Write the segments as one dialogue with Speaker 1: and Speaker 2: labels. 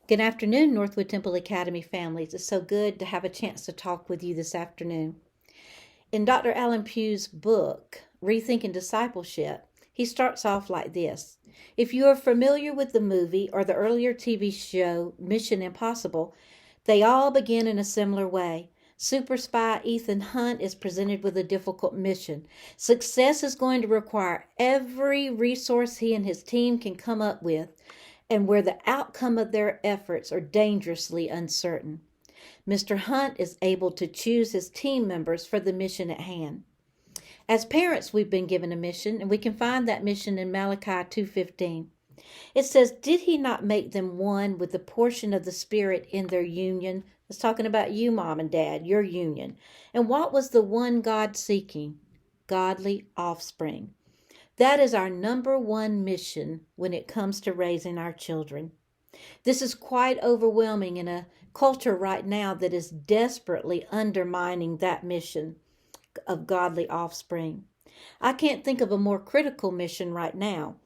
Speaker 1: Good afternoon, Northwood Temple Academy families. It's so good to have a chance to talk with you this afternoon. In Dr. Alan Pugh's book, Rethinking Discipleship, he starts off like this. If you are familiar with the movie or the earlier TV show Mission Impossible, they all begin in a similar way. Super spy Ethan Hunt is presented with a difficult mission. Success is going to require every resource he and his team can come up with, and where the outcome of their efforts are dangerously uncertain. Mr. Hunt is able to choose his team members for the mission at hand. As parents, we've been given a mission, and we can find that mission in Malachi 2:15. It says, "Did he not make them one with the portion of the Spirit in their union?" It's talking about you, Mom and Dad, your union. And what was the one God seeking? Godly offspring. That is our number one mission when it comes to raising our children. This is quite overwhelming in a culture right now that is desperately undermining that mission of godly offspring. I can't think of a more critical mission right now,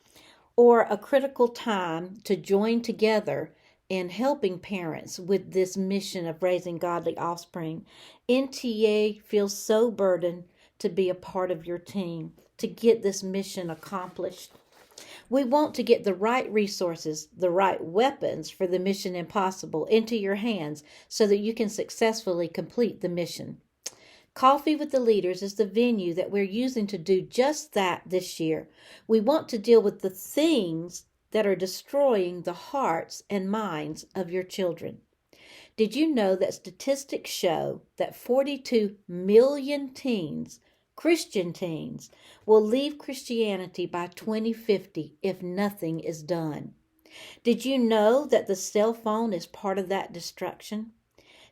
Speaker 1: or a critical time to join together in helping parents with this mission of raising godly offspring. NTA feels so burdened to be a part of your team, to get this mission accomplished. We want to get the right resources, the right weapons for the mission impossible into your hands so that you can successfully complete the mission. Coffee with the Leaders is the venue that we're using to do just that this year. We want to deal with the things that are destroying the hearts and minds of your children. Did you know that statistics show that 42 million teens, Christian teens, will leave Christianity by 2050 if nothing is done? Did you know that the cell phone is part of that destruction?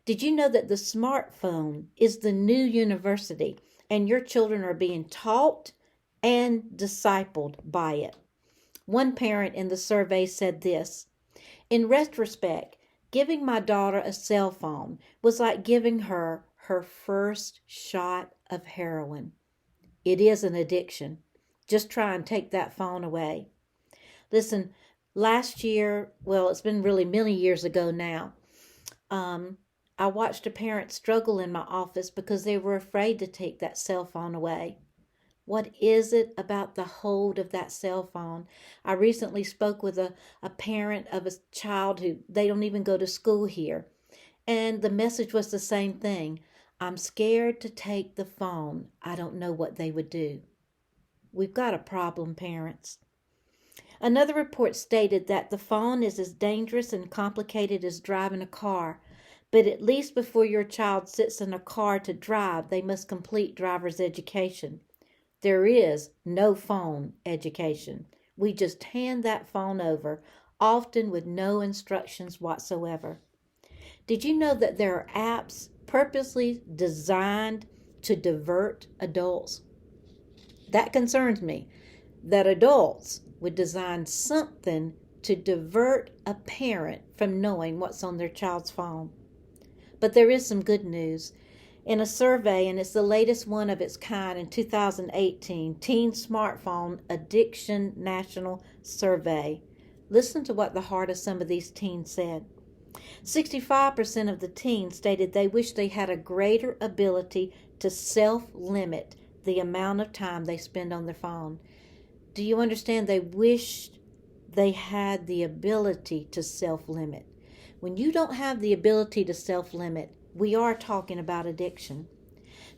Speaker 1: Did you know that the smartphone is the new university and your children are being taught and discipled by it? One parent in the survey said this, "In retrospect, giving my daughter a cell phone was like giving her her first shot of heroin." It is an addiction. Just try and take that phone away. Listen, last year, well, it's been really many years ago now, I watched a parent struggle in my office because they were afraid to take that cell phone away. What is it about the hold of that cell phone? I recently spoke with a parent of a child who they don't even go to school here. And the message was the same thing. "I'm scared to take the phone. I don't know what they would do." We've got a problem, parents. Another report stated that the phone is as dangerous and complicated as driving a car. But at least before your child sits in a car to drive, they must complete driver's education. There is no phone education. We just hand that phone over, often with no instructions whatsoever. Did you know that there are apps purposely designed to divert adults? That concerns me, that adults would design something to divert a parent from knowing what's on their child's phone. But there is some good news. In a survey, and it's the latest one of its kind in 2018, Teen Smartphone Addiction National Survey. Listen to what the heart of some of these teens said. 65% of the teens stated they wish they had a greater ability to self-limit the amount of time they spend on their phone. Do you understand? They wished they had the ability to self-limit. When you don't have the ability to self-limit, we are talking about addiction.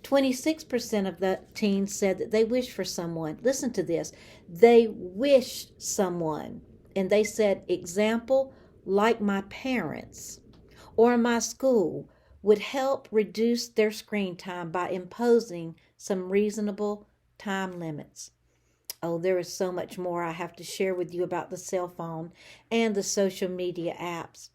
Speaker 1: 26% of the teens said that they wish for someone. Listen to this. They wished someone. And they said, example, like my parents or my school would help reduce their screen time by imposing some reasonable time limits. Oh, there is so much more I have to share with you about the cell phone and the social media apps.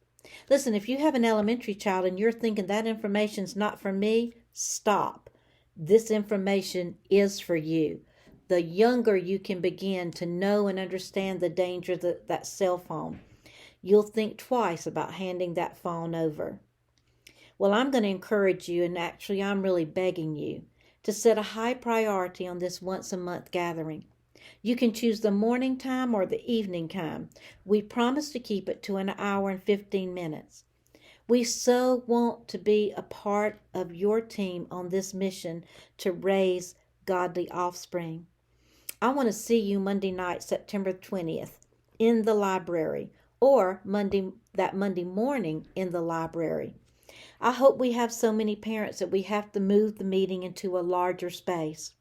Speaker 1: Listen, if you have an elementary child and you're thinking that information's not for me, stop. This information is for you. The younger you can begin to know and understand the danger of that cell phone, you'll think twice about handing that phone over. Well, I'm going to encourage you, and actually I'm really begging you, to set a high priority on this once a month gathering. You can choose the morning time or the evening time. We promise to keep it to an hour and 15 minutes. We so want to be a part of your team on this mission to raise godly offspring. I want to see you Monday night, September 20th, in the library, or Monday morning in the library. I hope we have so many parents that we have to move the meeting into a larger space.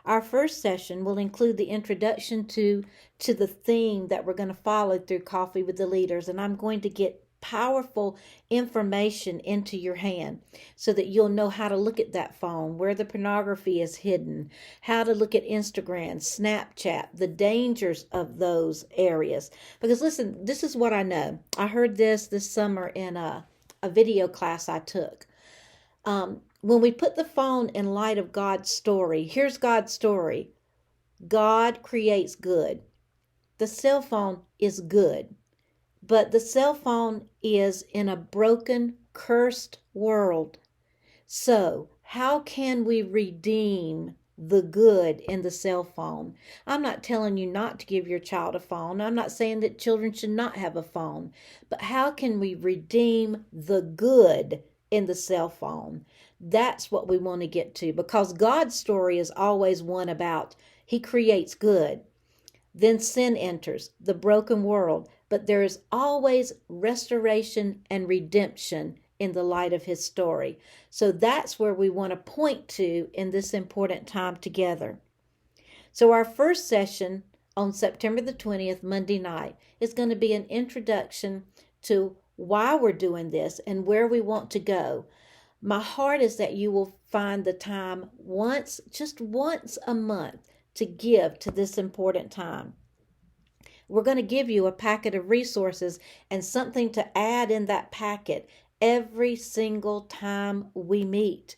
Speaker 1: Our first session will include the introduction to the theme that we're going to follow through Coffee with the Leaders, and I'm going to get powerful information into your hand so that you'll know how to look at that phone, where the pornography is hidden, how to look at Instagram, Snapchat, the dangers of those areas. Because listen, this is what I know. I heard this summer in a video class I took. When we put the phone in light of God's story, here's God's story. God creates good. The cell phone is good. But the cell phone is in a broken, cursed world. So, how can we redeem the good in the cell phone? I'm not telling you not to give your child a phone. I'm not saying that children should not have a phone. But how can we redeem the good in the cell phone? That's what we want to get to, because God's story is always one about He creates good. Then sin enters the broken world, but there is always restoration and redemption in the light of His story. So that's where we want to point to in this important time together. So our first session on September the 20th, Monday night, is going to be an introduction to why we're doing this and where we want to go. My heart is that you will find the time just once a month, to give to this important time. We're going to give you a packet of resources and something to add in that packet every single time we meet.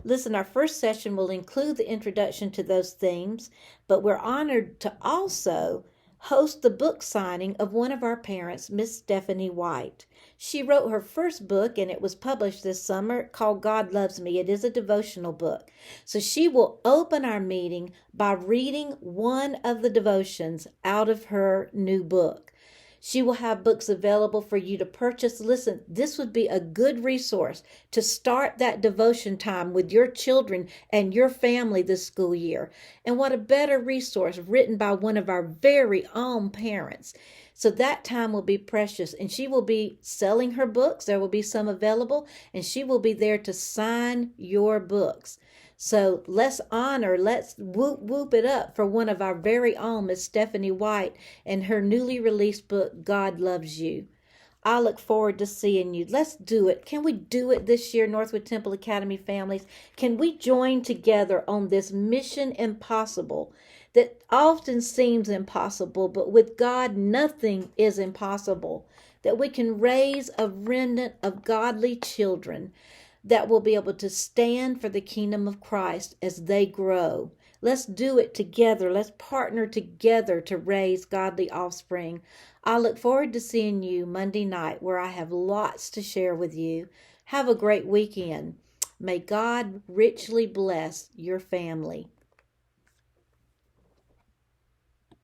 Speaker 1: Listen, our first session will include the introduction to those themes, but we're honored to also host the book signing of one of our parents, Miss Stephanie White. She wrote her first book, and it was published this summer, called God Loves Me. It is a devotional book. So she will open our meeting by reading one of the devotions out of her new book. She will have books available for you to purchase. Listen, this would be a good resource to start that devotion time with your children and your family this school year. And what a better resource, written by one of our very own parents. So that time will be precious, and she will be selling her books. There will be some available, and she will be there to sign your books. So let's whoop it up for one of our very own, Miss Stephanie White, and her newly released book, God Loves You. I look forward to seeing you. Let's do it. Can we do it this year, Northwood Temple Academy families? Can we join together on this mission impossible that often seems impossible, but with God, nothing is impossible? That we can raise a remnant of godly children that will be able to stand for the kingdom of Christ as they grow. Let's do it together. Let's partner together to raise godly offspring. I look forward to seeing you Monday night, where I have lots to share with you. Have a great weekend. May God richly bless your family.